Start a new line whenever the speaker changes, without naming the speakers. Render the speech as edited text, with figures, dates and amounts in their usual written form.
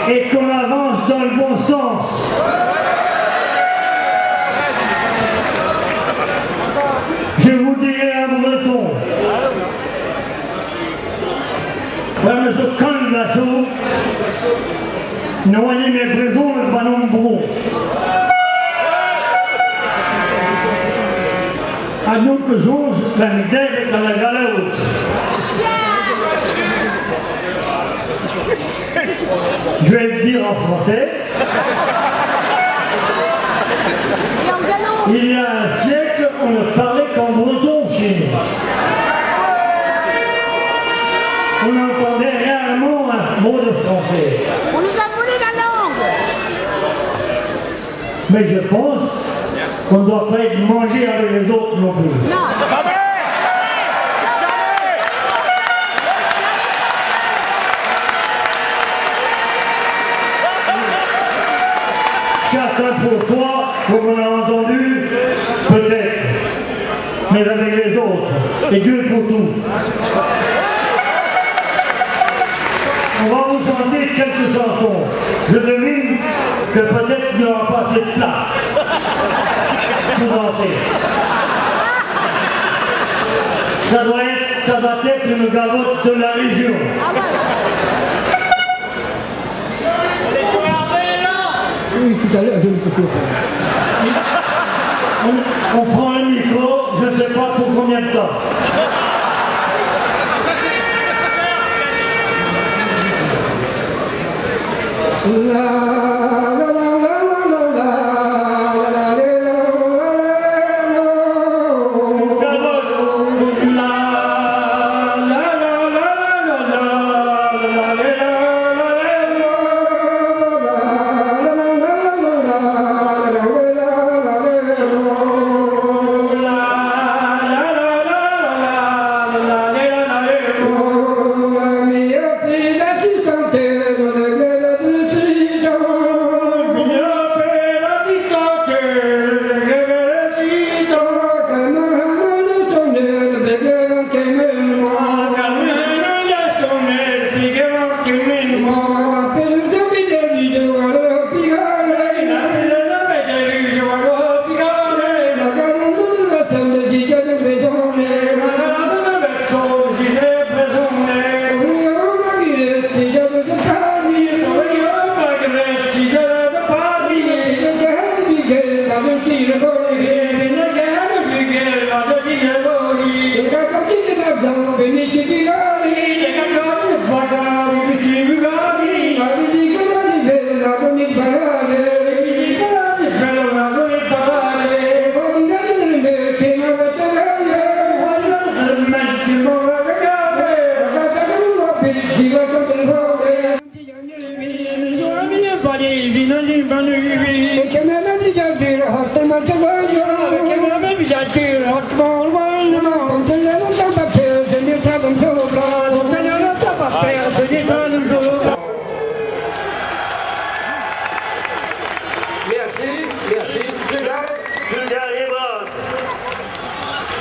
et qu'on avance dans le bon sens. Je vous dirai un breton. When the candidato non è mai preso ma non buono. A donc Georges la midère dans la galère. Je vais le dire en français. Il y a un siècle, on ne parlait qu'en breton chez nous. On n'entendait réellement un mot de français.
On nous a volé la langue.
Mais je pense qu'on ne doit pas être mangé avec les autres non plus.
Non.
Chacun pour toi, comme on a entendu, peut-être, mais avec les autres, et Dieu pour tout. On va vous chanter quelques chansons. Je devine que peut-être il n'y aura pas assez de place pour entrer. Ça va être une gavotte de la région.
Oui, tout à l'heure, je ne peux pas.
On prend le micro, je ne sais pas pour combien de temps.
Papel,